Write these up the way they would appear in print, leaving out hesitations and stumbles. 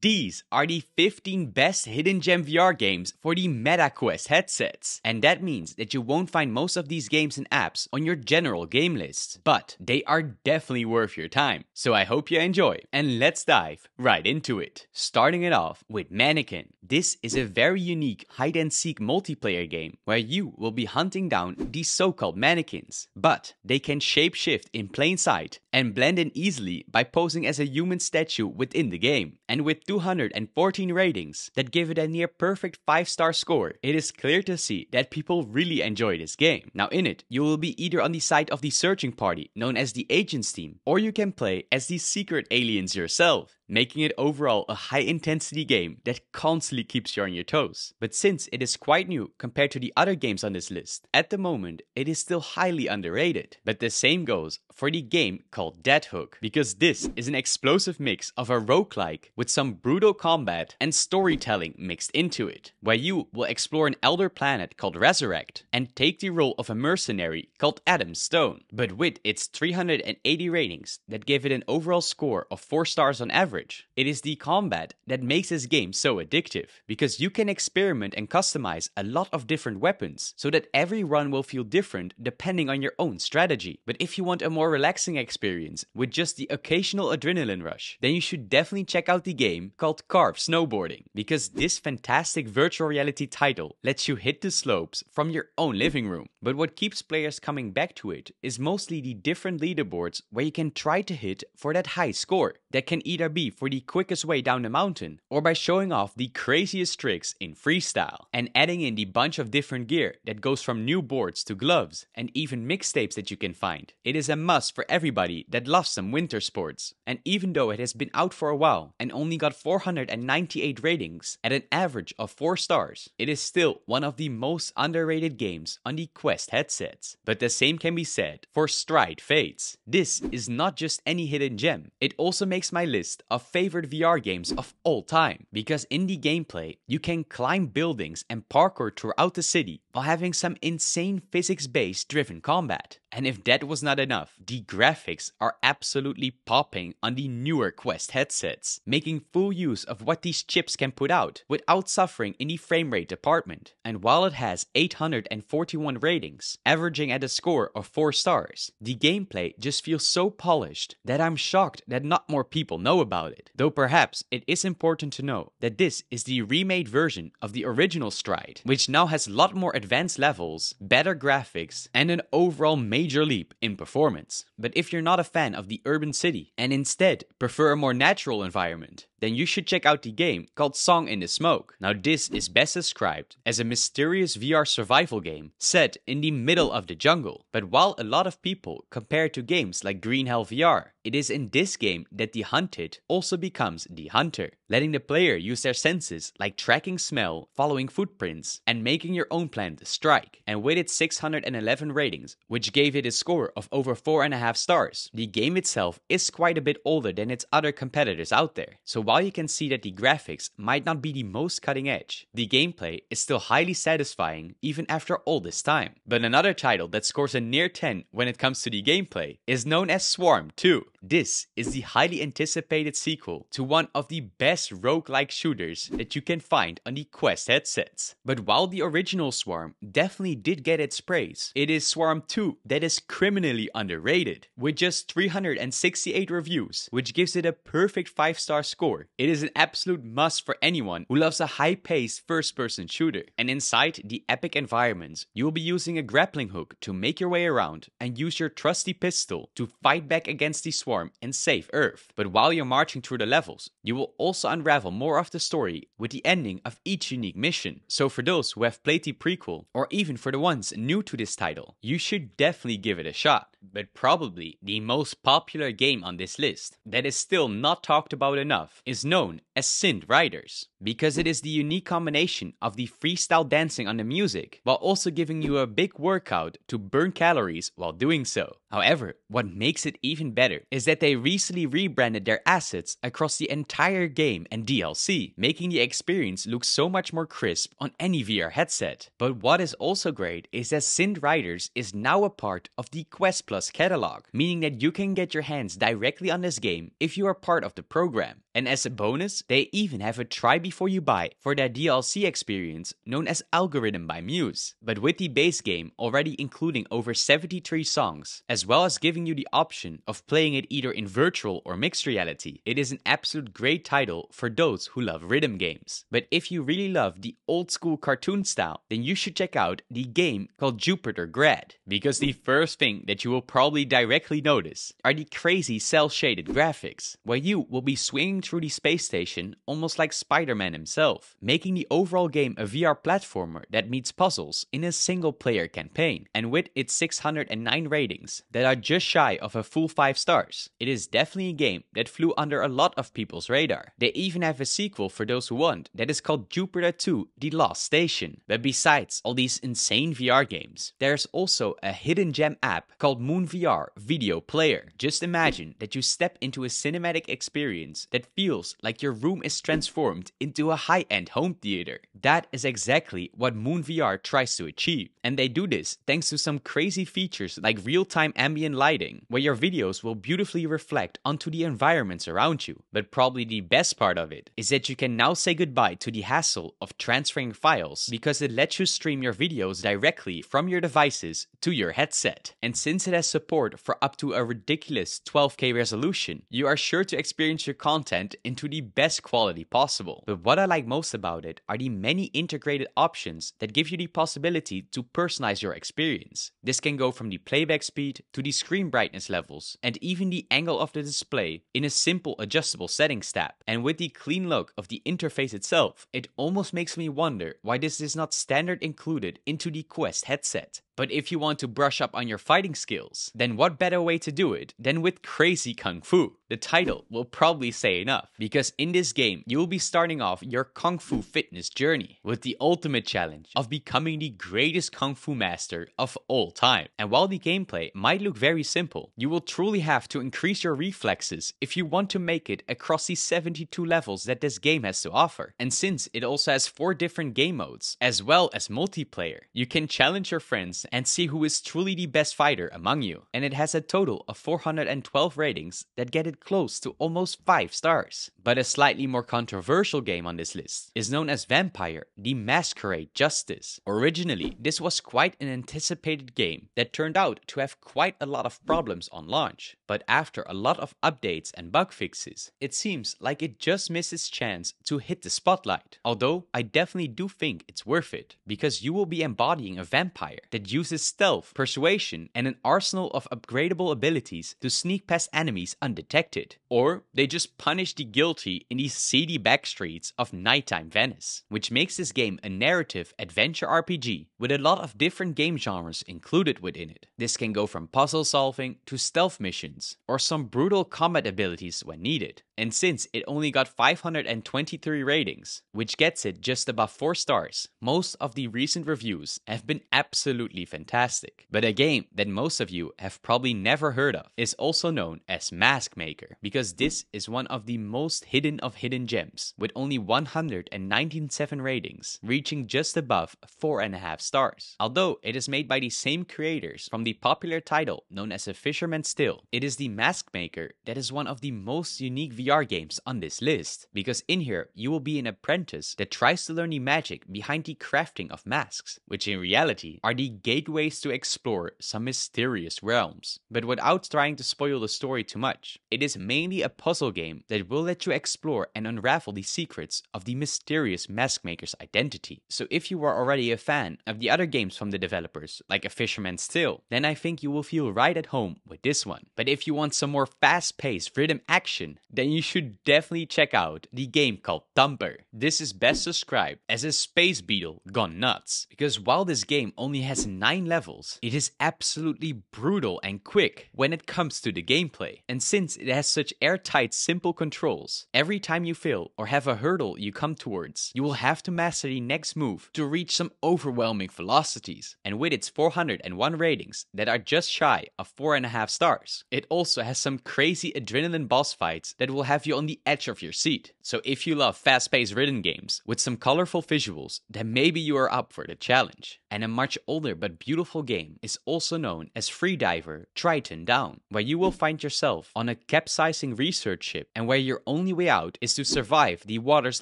These are the 15 best hidden gem VR games for the MetaQuest headsets. And that means that you won't find most of these games and apps on your general game list. But they are definitely worth your time. So I hope you enjoy, and let's dive right into it. Starting it off with Mannequin. This is a very unique hide-and-seek multiplayer game where you will be hunting down these so-called mannequins. But they can shapeshift in plain sight and blend in easily by posing as a human statue within the game. And with 214 ratings that give it a near perfect 5-star score, it is clear to see that people really enjoy this game. Now in it, you will be either on the side of the searching party known as the Agents team, or you can play as the secret aliens yourself, making it overall a high-intensity game that constantly keeps you on your toes. But since it is quite new compared to the other games on this list, at the moment it is still highly underrated. But the same goes for the game called Dead Hook, because this is an explosive mix of a roguelike with some brutal combat and storytelling mixed into it, where you will explore an elder planet called Resurrect and take the role of a mercenary called Adam Stone. But with its 380 ratings that give it an overall score of 4 stars on average, it is the combat that makes this game so addictive, because you can experiment and customize a lot of different weapons so that every run will feel different depending on your own strategy. But if you want a more relaxing experience with just the occasional adrenaline rush, then you should definitely check out the game called Carve Snowboarding, because this fantastic virtual reality title lets you hit the slopes from your own living room. But what keeps players coming back to it is mostly the different leaderboards where you can try to hit for that high score that can either be for the quickest way down the mountain or by showing off the craziest tricks in freestyle and adding in the bunch of different gear that goes from new boards to gloves and even mixtapes that you can find. It is a must for everybody that loves some winter sports. And even though it has been out for a while and only got 498 ratings at an average of 4 stars, it is still one of the most underrated games on the Quest headsets. But the same can be said for Stride Fates. This is not just any hidden gem, it also makes my list of favorite VR games of all time, because in the gameplay you can climb buildings and parkour throughout the city while having some insane physics-based driven combat. And if that was not enough, the graphics are absolutely popping on the newer Quest headsets, making full use of what these chips can put out without suffering in the frame rate department. And while it has 841 ratings, averaging at a score of 4 stars, the gameplay just feels so polished that I'm shocked that not more people know about it. Though perhaps it is important to know that this is the remade version of the original Stride, which now has a lot more advanced levels, better graphics, and an overall major leap in performance. But if you're not a fan of the urban city and instead prefer a more natural environment, then you should check out the game called Song in the Smoke. Now this is best described as a mysterious VR survival game set in the middle of the jungle. But while a lot of people compare it to games like Green Hell VR, it is in this game that the hunted also becomes the hunter, letting the player use their senses like tracking smell, following footprints, and making your own plan to strike. And with its 611 ratings, which gave it a score of over 4.5 stars, the game itself is quite a bit older than its other competitors out there. So while you can see that the graphics might not be the most cutting edge, the gameplay is still highly satisfying even after all this time. But another title that scores a near 10 when it comes to the gameplay is known as Swarm 2. This is the highly anticipated sequel to one of the best roguelike shooters that you can find on the Quest headsets. But while the original Swarm definitely did get its praise, it is Swarm 2 that is criminally underrated, with just 368 reviews, which gives it a perfect 5-star score. It is an absolute must for anyone who loves a high-paced first-person shooter. And inside the epic environments, you will be using a grappling hook to make your way around and use your trusty pistol to fight back against the swarm and save Earth. But while you're marching through the levels, you will also unravel more of the story with the ending of each unique mission. So for those who have played the prequel, or even for the ones new to this title, you should definitely give it a shot. But probably the most popular game on this list that is still not talked about enough is known as Synth Riders. because it is the unique combination of the freestyle dancing on the music while also giving you a big workout to burn calories while doing so. However, what makes it even better is that they recently rebranded their assets across the entire game and DLC, making the experience look so much more crisp on any VR headset. But what is also great is that Synth Riders is now a part of the Quest Plus catalog, meaning that you can get your hands directly on this game if you are part of the program. And as a bonus, they even have a try before you buy for their DLC experience known as Algorithm by Muse. But with the base game already including over 73 songs, as well as giving you the option of playing it either in virtual or mixed reality, it is an absolute great title for those who love rhythm games. But if you really love the old school cartoon style, then you should check out the game called Jupiter Grad, because the first thing that you will probably directly notice are the crazy cel-shaded graphics, where you will be swinging through the space station almost like Spider-Man himself, making the overall game a VR platformer that meets puzzles in a single player campaign. And with its 609 ratings that are just shy of a full 5 stars, it is definitely a game that flew under a lot of people's radar. They even have a sequel for those who want that is called Jupiter 2 The Lost Station. But besides all these insane VR games, there's also a hidden gem app called Moon VR Video Player. Just imagine that you step into a cinematic experience that feels like your room is transformed into a high-end home theater. That is exactly what Moon VR tries to achieve. And they do this thanks to some crazy features like real-time ambient lighting, where your videos will beautifully reflect onto the environments around you. But probably the best part of it is that you can now say goodbye to the hassle of transferring files, because it lets you stream your videos directly from your devices to your headset. And since it has support for up to a ridiculous 12K resolution, you are sure to experience your content into the best quality possible. But what I like most about it are the many integrated options that give you the possibility to personalize your experience. This can go from the playback speed to the screen brightness levels and even the angle of the display in a simple adjustable settings tab. And with the clean look of the interface itself, it almost makes me wonder why this is not standard included into the Quest headset. But if you want to brush up on your fighting skills, then what better way to do it than with crazy kung fu? The title will probably say enough, because in this game you will be starting off your kung fu fitness journey with the ultimate challenge of becoming the greatest kung fu master of all time. And while the gameplay might look very simple, you will truly have to increase your reflexes if you want to make it across the 72 levels that this game has to offer. And since it also has 4 different game modes as well as multiplayer, you can challenge your friends and see who is truly the best fighter among you. And it has a total of 412 ratings that get it close to almost 5 stars. But a slightly more controversial game on this list is known as Vampire: The Masquerade Justice. Originally, this was quite an anticipated game that turned out to have quite a lot of problems on launch. But after a lot of updates and bug fixes, it seems like it just missed its chance to hit the spotlight. Although I definitely do think it's worth it, because you will be embodying a vampire that uses stealth, persuasion, and an arsenal of upgradable abilities to sneak past enemies undetected. Or they just punish the guilty in these seedy backstreets of nighttime Venice, which makes this game a narrative adventure RPG with a lot of different game genres included within it. This can go from puzzle solving to stealth missions, or some brutal combat abilities when needed. And since it only got 523 ratings, which gets it just above 4 stars, most of the recent reviews have been absolutely fantastic. But a game that most of you have probably never heard of is also known as Mask Maker, because this is one of the most hidden of hidden gems, with only 197 ratings, reaching just above 4.5 stars. Although it is made by the same creators from the popular title known as A Fisherman's Tale, it is the Mask Maker that is one of the most unique VR games on this list, because in here you will be an apprentice that tries to learn the magic behind the crafting of masks, which in reality are the gateways to explore some mysterious realms. But without trying to spoil the story too much, it is mainly a puzzle game that will let you explore and unravel the secrets of the mysterious mask maker's identity. So if you are already a fan of the other games from the developers, like A Fisherman's Tale, then I think you will feel right at home with this one. But if you want some more fast-paced rhythm action, then you should definitely check out the game called Thumper. This is best described as a space beetle gone nuts, because while this game only has 9 levels, it is absolutely brutal and quick when it comes to the gameplay. And since it has such airtight, simple controls, every time you fail or have a hurdle you come towards, you will have to master the next move to reach some overwhelming velocities. And with its 401 ratings that are just shy of 4.5 stars, it also has some crazy adrenaline boss fights that will have you on the edge of your seat. So if you love fast-paced rhythm games with some colorful visuals, then maybe you are up for the challenge. And a much older but beautiful game is also known as Freediver Triton Down, where you will find yourself on a capsizing research ship and where your only way out is to survive the water's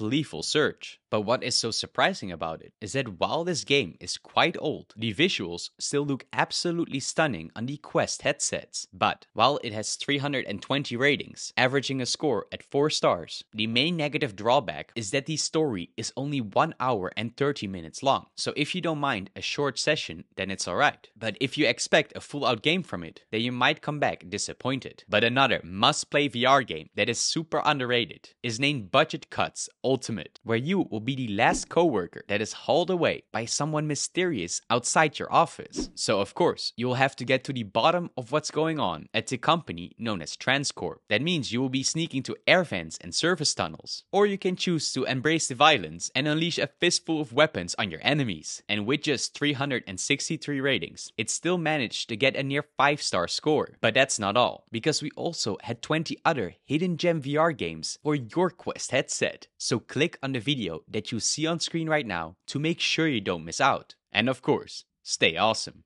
lethal surge. But what is so surprising about it is that while this game is quite old, the visuals still look absolutely stunning on the Quest headsets. But while it has 320 ratings, averaging a score at 4 stars, the main negative drawback is that the story is only 1 hour and 30 minutes long. So if you don't mind a short session, then it's alright. But if you expect a full-out game from it, then you might come back disappointed. But another must-play VR game that is super underrated is named Budget Cuts Ultimate, where you will be the last coworker that is hauled away by someone mysterious outside your office. So of course, you will have to get to the bottom of what's going on at the company known as Transcorp. That means you will be sneaking to air vents and service tunnels. Or you can choose to embrace the violence and unleash a fistful of weapons on your enemies. And with just 363 ratings, it still managed to get a near 5-star score. But that's not all, because we also had 20 other hidden gem VR games for your Quest headset. So click on the video that you see on screen right now to make sure you don't miss out. And of course, stay awesome.